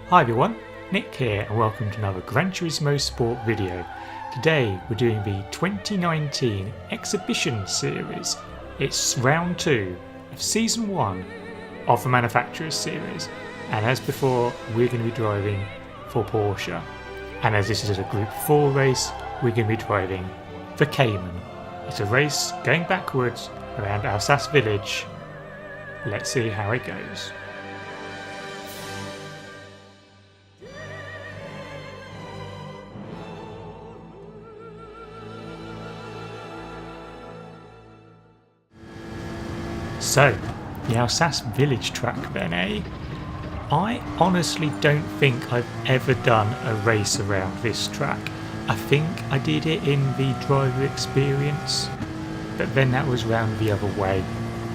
Hi everyone, Nick here and welcome to another Gran Turismo Sport video. Today we're doing the 2019 Exhibition Series. It's round 2 of Season 1 of the Manufacturers Series, and as before we're going to be driving for Porsche, and as this is a Group 4 race we're going to be driving the Cayman. It's a race going backwards around Alsace village. Let's see how it goes. So, the Alsace village track then, eh? I honestly don't think I've ever done a race around this track. I think I did it in the driver experience, but then that was round the other way.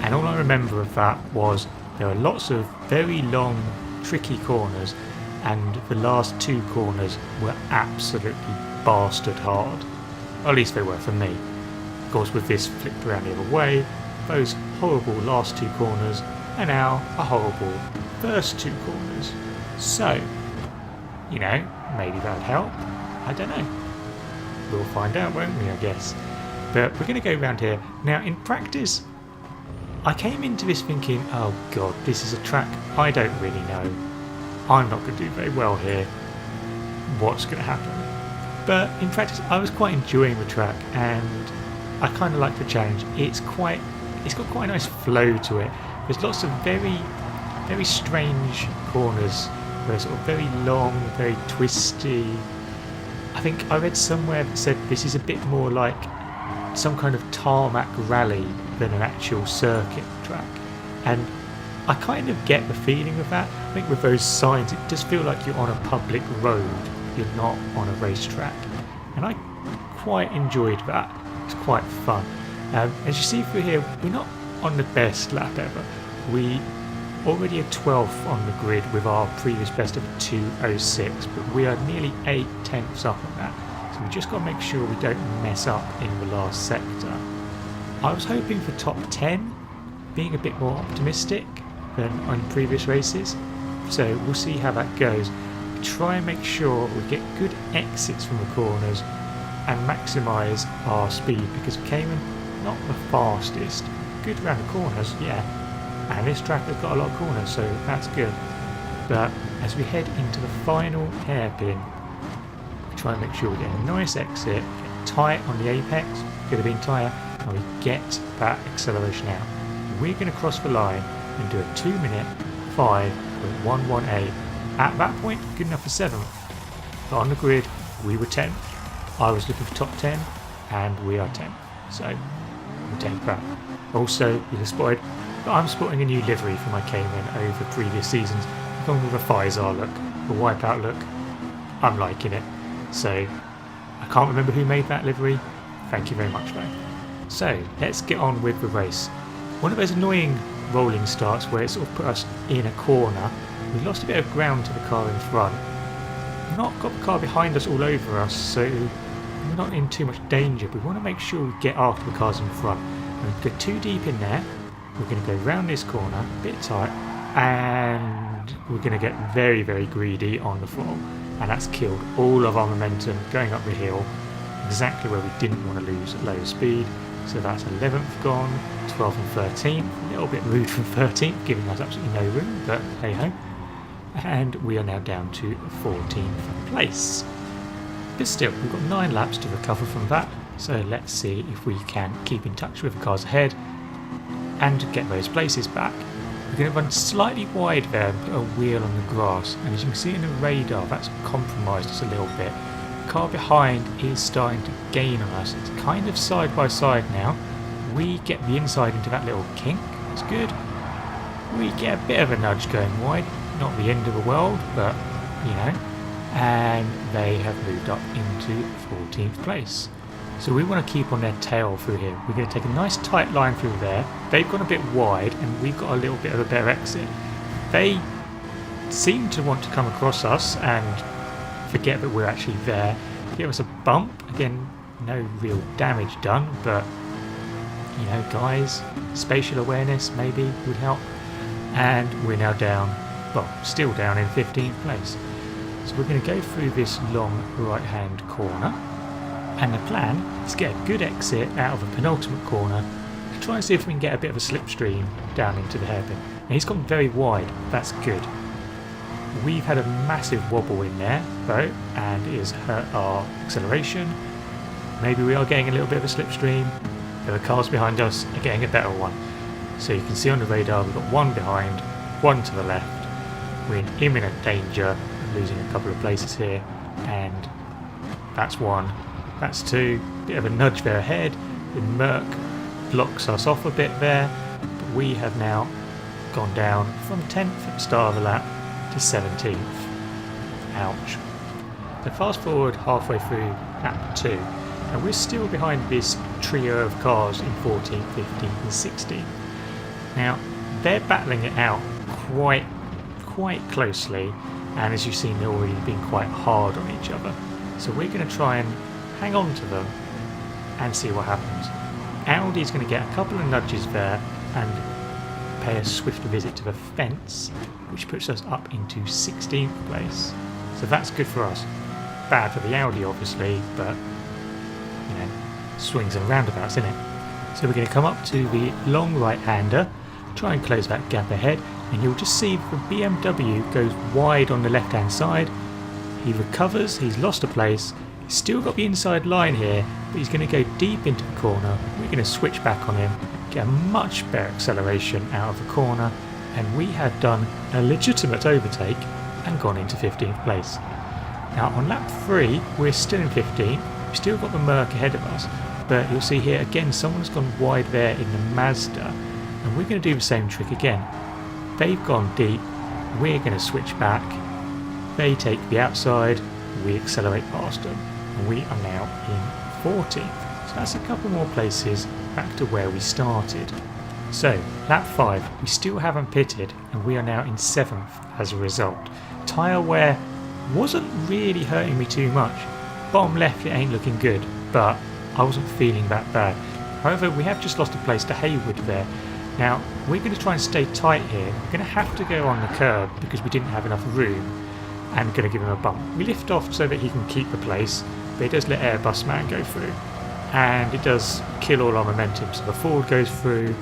And all I remember of that was there were lots of very long, tricky corners, and the last 2 corners were absolutely bastard hard. Or at least they were for me. Of course, with this flipped around the other way, those horrible last 2 corners are now a horrible first 2 corners. So, you know, maybe that would help. I don't know. We'll find out, won't we, I guess. But we're going to go around here. Now, in practice, I came into this thinking, oh god, this is a track I don't really know. I'm not going to do very well here. What's going to happen? But in practice, I was quite enjoying the track, and I kind of like the challenge. It's got quite a nice flow to it. There's lots of very strange corners. They're sort of very long, very twisty. I think I read somewhere that said this is a bit more like some kind of tarmac rally than an actual circuit track. And I kind of get the feeling of that. I think with those signs, it does feel like you're on a public road. You're not on a racetrack. And I quite enjoyed that. It's quite fun. As you see through here, we're not on the best lap ever. We already are 12th on the grid with our previous best of 2:06, but we are nearly 8/10ths up on that. So we just got to make sure we don't mess up in the last sector. I was hoping for top 10, being a bit more optimistic than on previous races. So we'll see how that goes. Try and make sure we get good exits from the corners and maximise our speed, because Cayman, not the fastest, good around the corners, yeah, and this track has got a lot of corners, so that's good. But as we head into the final hairpin, we try and make sure we get a nice exit, get tight on the apex, get a beam tyre, and we get that acceleration out. We're going to cross the line and do a 2-minute 5.118. At that point, good enough for 7th, but on the grid we were 10th. I was looking for top 10, and we are 10th, so we'll take that. Also, you'll have spotted that I'm sporting a new livery for my Cayman over previous seasons. I've gone with a Faisal look, a wipeout look. I'm liking it. So, I can't remember who made that livery. Thank you very much though. So, let's get on with the race. One of those annoying rolling starts where it sort of put us in a corner. We lost a bit of ground to the car in front. We've not got the car behind us all over us, so we're not in too much danger. We want to make sure we get after the cars in front. We go too deep in there. We're going to go round this corner, a bit tight, and we're going to get very, very greedy on the throttle. And that's killed all of our momentum going up the hill, exactly where we didn't want to lose at low speed. So that's 11th gone, 12th and 13th. A little bit rude from 13th, giving us absolutely no room, but hey ho. And we are now down to 14th place. But still, we've got 9 laps to recover from that. So let's see if we can keep in touch with the cars ahead and get those places back. We're going to run slightly wide there and put a wheel on the grass, and as you can see in the radar, that's compromised us a little bit. The car behind is starting to gain on us. It's kind of side by side now. We get the inside into that little kink, that's good. We get a bit of a nudge going wide, not the end of the world, but you know. And they have moved up into 14th place. So we want to keep on their tail through here. We're going to take a nice tight line through there. They've gone a bit wide and we've got a little bit of a better exit. They seem to want to come across us and forget that we're actually there. Give us a bump. Again, no real damage done, but you know, guys, spatial awareness maybe would help. And we're now down well, still down in 15th place. So we're going to go through this long right hand corner, and the plan is to get a good exit out of a penultimate corner to try and see if we can get a bit of a slipstream down into the hairpin. Now he's gone very wide, that's good. We've had a massive wobble in there though, and it has hurt our acceleration. Maybe we are getting a little bit of a slipstream. The cars behind us are getting a better one. So you can see on the radar we've got one behind, one to the left. We're in imminent danger of losing a couple of places here, and that's one, that's two. Bit of a nudge there ahead. The Merc blocks us off a bit there, but we have now gone down from 10th at the start of the lap to 17th. Ouch. So fast forward halfway through lap 2, and we're still behind this trio of cars in 14th, 15th and 16th. Now they're battling it out quite closely, and as you've seen they're already being quite hard on each other. So we're going to try and hang on to them and see what happens. Audi's going to get a couple of nudges there and pay a swift visit to the fence, which puts us up into 16th place. So that's good for us. Bad for the Audi obviously, but you know, swings and roundabouts, isn't it? So we're going to come up to the long right-hander, try and close that gap ahead, and you'll just see the BMW goes wide on the left-hand side. He recovers, he's lost a place, he's still got the inside line here, but he's going to go deep into the corner. We're going to switch back on him, get a much better acceleration out of the corner, and we have done a legitimate overtake and gone into 15th place. Now on lap 3 we're still in 15th, we've still got the Merc ahead of us, but you'll see here again someone's gone wide there in the Mazda, and we're going to do the same trick again. They've gone deep, we're going to switch back, they take the outside, we accelerate past them, and we are now in 14th. So that's a couple more places back to where we started. So lap 5 we still haven't pitted, and we are now in 7th as a result. Tyre wear wasn't really hurting me too much. Bottom left it ain't looking good, but I wasn't feeling that bad. However, we have just lost a place to Haywood there. Now we're going to try and stay tight here. We're going to have to go on the curb because we didn't have enough room, and going to give him a bump. We lift off so that he can keep the place, but it does let Airbus Man go through, and it does kill all our momentum. So the Ford goes through,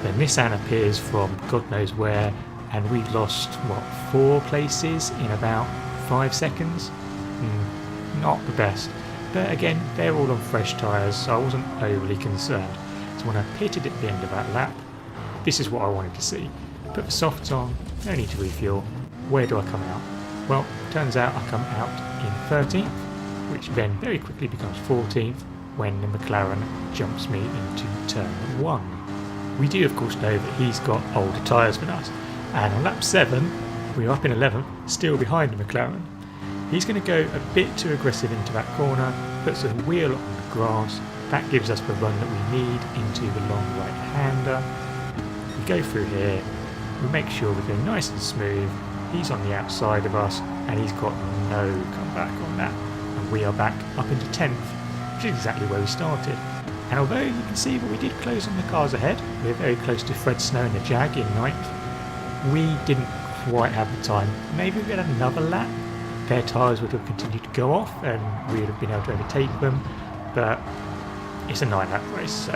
the Nissan appears from God knows where, and we've lost, what, 4 places in about 5 seconds? Not the best. But again, they're all on fresh tyres, so I wasn't overly concerned. So when I pitted at the end of that lap, this is what I wanted to see. Put the softs on, no need to refuel. Where do I come out? Well, turns out I come out in 13th, which then very quickly becomes 14th when the McLaren jumps me into turn 1. We do of course know that he's got older tyres than us, and on lap 7 we're up in 11th, still behind the McLaren. He's going to go a bit too aggressive into that corner, puts a wheel on the grass. That gives us the run that we need into the long right-hander. We go through here, we make sure we go nice and smooth. He's on the outside of us, and he's got no comeback on that. And we are back up into 10th, which is exactly where we started. And although you can see that we did close on the cars ahead, we're very close to Fred Snow and the Jag in 9th, we didn't quite have the time. Maybe if we had another lap, their tyres would have continued to go off and we would have been able to overtake them, but it's a 9-lap race, so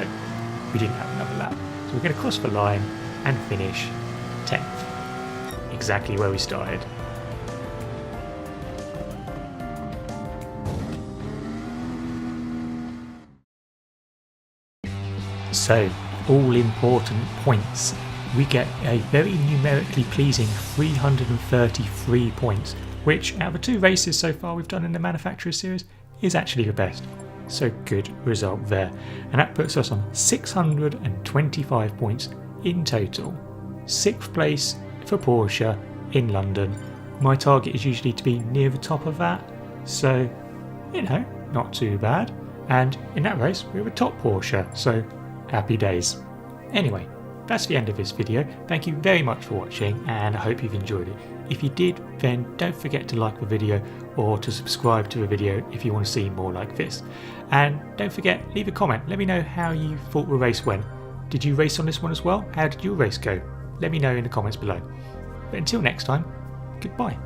we didn't have another lap. So we're going to cross the line and finish 10th, exactly where we started. So, all important points. We get a very numerically pleasing 333 points, which out of the 2 races so far we've done in the Manufacturers Series is actually the best. So good result there. And that puts us on 625 points in total. 6th place for Porsche in London. My target is usually to be near the top of that, so you know, not too bad. And in that race we were top Porsche, so happy days. Anyway, that's the end of this video. Thank you very much for watching, and I hope you've enjoyed it. If you did, then don't forget to like the video or to subscribe to the video if you want to see more like this. And don't forget, leave a comment. Let me know how you thought the race went. Did you race on this one as well? How did your race go? Let me know in the comments below. But until next time, goodbye.